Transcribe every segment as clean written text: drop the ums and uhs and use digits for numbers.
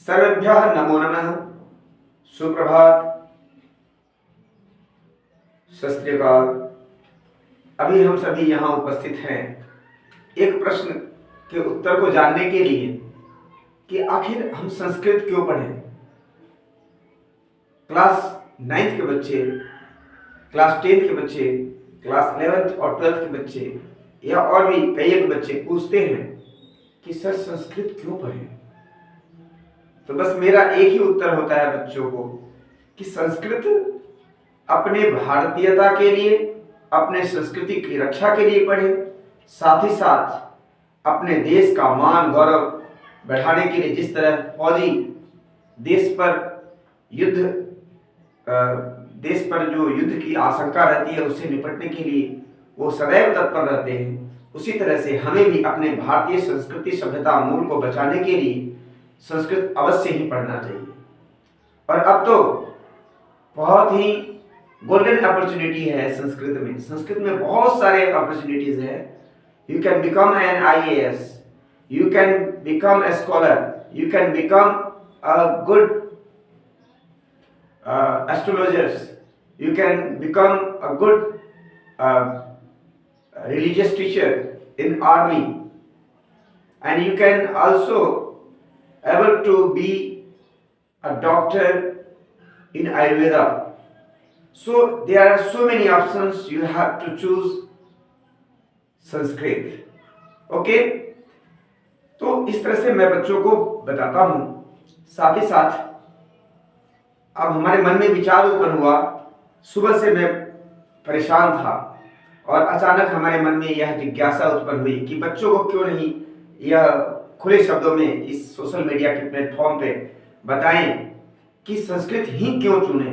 सर्वेभ्यः नमो नमः। सुप्रभात, सत श्री अकाल। अभी हम सभी यहाँ उपस्थित हैं एक प्रश्न के उत्तर को जानने के लिए कि आखिर हम संस्कृत क्यों पढ़ें। क्लास 9th के बच्चे, क्लास 10th के बच्चे, क्लास 11th और 12th के बच्चे या और भी कई एक बच्चे पूछते हैं कि सर संस्कृत क्यों पढ़ें। तो बस मेरा एक ही उत्तर होता है बच्चों को कि संस्कृत अपने भारतीयता के लिए, अपने संस्कृति की रक्षा के लिए पढ़े, साथ ही साथ अपने देश का मान गौरव बढ़ाने के लिए। जिस तरह फौजी देश पर जो युद्ध की आशंका रहती है उससे निपटने के लिए वो सदैव तत्पर रहते हैं, उसी तरह से हमें भी अपने भारतीय संस्कृति सभ्यता मूल को बचाने के लिए संस्कृत अवश्य ही पढ़ना चाहिए। और अब तो बहुत ही गोल्डन अपॉर्चुनिटी है संस्कृत में। संस्कृत में बहुत सारे अपॉर्चुनिटीज है। You can become an IAS, you can become a scholar, you can become a good astrologers, you can become a good religious teacher in army, and you can also able to be a doctor in Ayurveda. So there are so many options, you have to choose Sanskrit. Okay, तो इस तरह से मैं बच्चों को बताता हूँ। साथ ही साथ अब हमारे मन में विचार उत्पन्न हुआ। सुबह से मैं परेशान था और अचानक हमारे मन में यह जिज्ञासा उत्पन्न हुई कि बच्चों को क्यों नहीं यह खुले शब्दों में इस सोशल मीडिया के प्लेटफॉर्म पे बताएं कि संस्कृत ही क्यों चुने,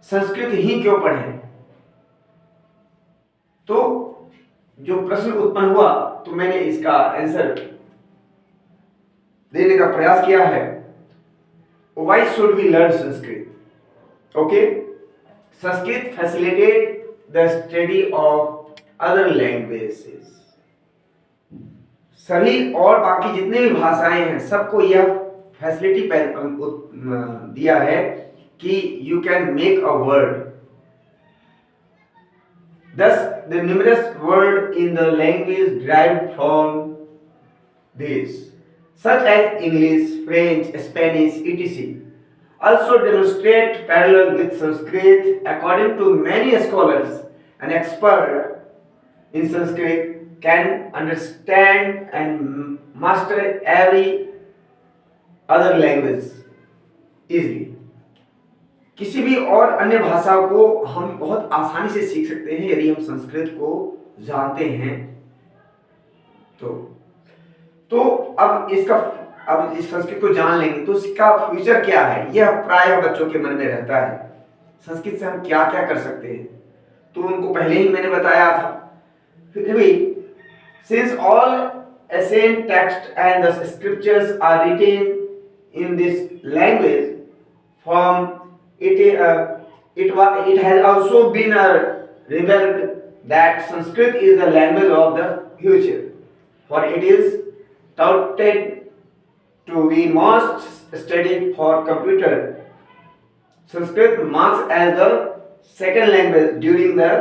संस्कृत ही क्यों पढ़ें। तो जो प्रश्न उत्पन्न हुआ तो मैंने इसका आंसर देने का प्रयास किया है। Why should we learn Sanskrit? Okay, Sanskrit facilitate the study of other languages. सभी और बाकी जितने भी भाषाएं हैं सबको यह फैसिलिटी दिया है कि you can make a word. Thus, the numerous words in the language derived from this, such as English, French, Spanish, etc., also demonstrate parallel with Sanskrit. According to many scholars, an expert in Sanskrit can understand and master every other language easily. किसी भी और अन्य भाषा को हम बहुत आसानी से सीख सकते हैं यदि हम संस्कृत को जानते हैं। तो अब इस संस्कृत को जान लेंगे तो इसका फ्यूचर क्या है, यह प्रायः बच्चों के मन में रहता है। संस्कृत से हम क्या क्या कर सकते हैं, तो उनको पहले ही मैंने बताया था। फिर भी since all ancient texts and the scriptures are written in this language form, it has also been revealed that Sanskrit is the language of the future, for it is touted to be most studied for computer. Sanskrit marks as the second language during the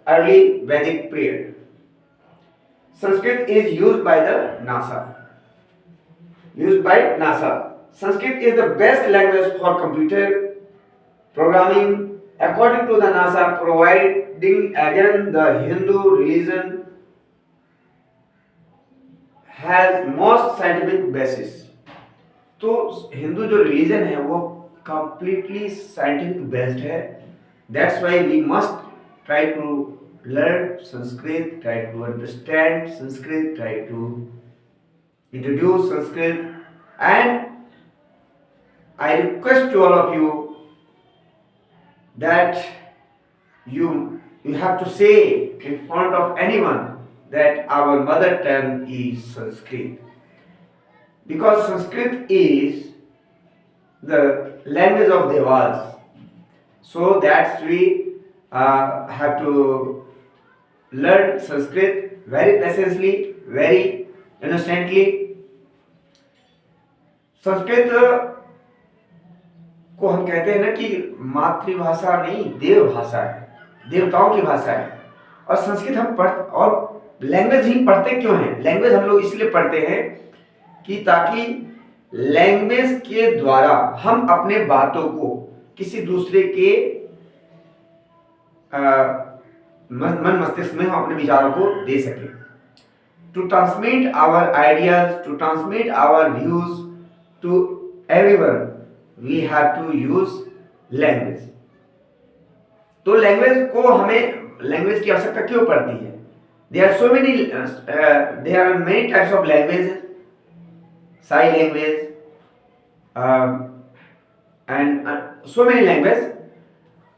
early Vedic period. Sanskrit is used by NASA. Sanskrit is the best language for computer programming, according to the NASA, providing again the Hindu religion has most scientific basis. तो हिंदू जो religion है वो completely scientific based है। That's why we must try to learn Sanskrit, try to understand Sanskrit, try to introduce Sanskrit, and I request to all of you that you have to say in front of anyone that our mother tongue is Sanskrit, because Sanskrit is the language of Devas. So that's we have to learn Sanskrit very patiently, very innocently. Sanskrit को हम कहते हैं ना कि मातृभाषा नहीं, देव भाषा है, देवताओं की भाषा है। और संस्कृत हम और लैंग्वेज ही पढ़ते क्यों हैं? लैंग्वेज हम लोग इसलिए पढ़ते हैं कि ताकि लैंग्वेज के द्वारा हम अपने बातों को किसी दूसरे के मन मस्तिष्क में हम अपने विचारों को दे सके। To transmit our ideas, to transmit our views to everyone, we have to use language. तो लैंग्वेज को हमें लैंग्वेज की आवश्यकता क्यों पड़ती है? There are many types of language, साई language and so many languages,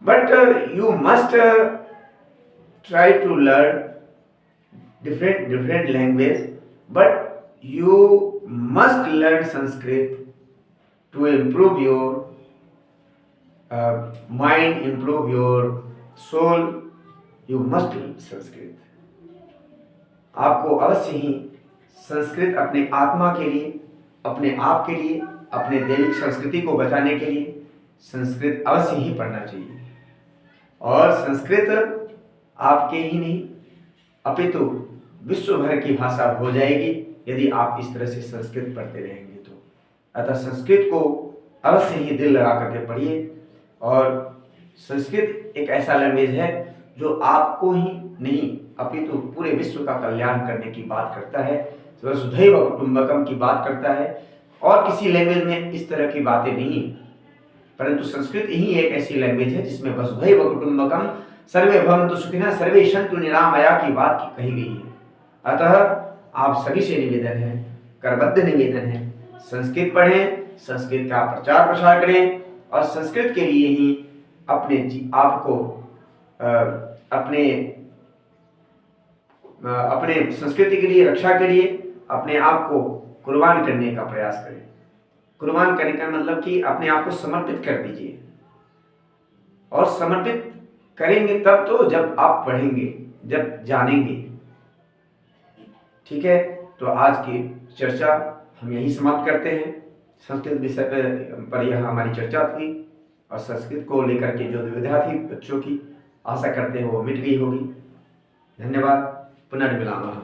but you must try to learn different language, but you must learn Sanskrit to improve your mind, improve your soul. You must learn Sanskrit. आपको अवश्य ही संस्कृत अपने आत्मा के लिए, अपने आप के लिए, अपने दैविक संस्कृति को बचाने के लिए संस्कृत अवश्य ही पढ़ना चाहिए। और संस्कृत आपके ही नहीं अपितु विश्व भर की भाषा हो जाएगी यदि आप इस तरह से संस्कृत पढ़ते रहेंगे तो। अतः संस्कृत को अवश्य ही दिल लगा करके पढ़िए। और संस्कृत एक ऐसा लैंग्वेज है जो आपको ही नहीं अपितु पूरे विश्व का कल्याण करने की बात करता है, वसुधैव कुटुंबकम की बात करता है। और किसी लैंग्वेज में इस तरह की बातें नहीं, परंतु संस्कृत ही एक ऐसी लैंग्वेज है जिसमें वसुधैव कुटुंबकम, सर्वे भवन्तु सुखिनः, सर्वे सन्तु निरामया की बात कही गई है। अतः आप सभी से निवेदन है, करबद्ध निवेदन है, संस्कृत पढ़ें, संस्कृत का प्रचार प्रसार करें और संस्कृत के लिए ही अपने आपको अपने संस्कृति के लिए, रक्षा के लिए अपने आप को कुर्बान करने का प्रयास करें। कुर्बान करने का मतलब कि अपने आप को समर्पित कर दीजिए। और समर्पित करेंगे तब तो जब आप पढ़ेंगे, जब जानेंगे। ठीक है, तो आज की चर्चा हम यही समाप्त करते हैं। संस्कृत विषय पर यह हमारी चर्चा थी और संस्कृत को लेकर के जो दुविधा थी बच्चों की, आशा करते हैं वो मिट गई होगी। धन्यवाद। पुनर्मिलामः।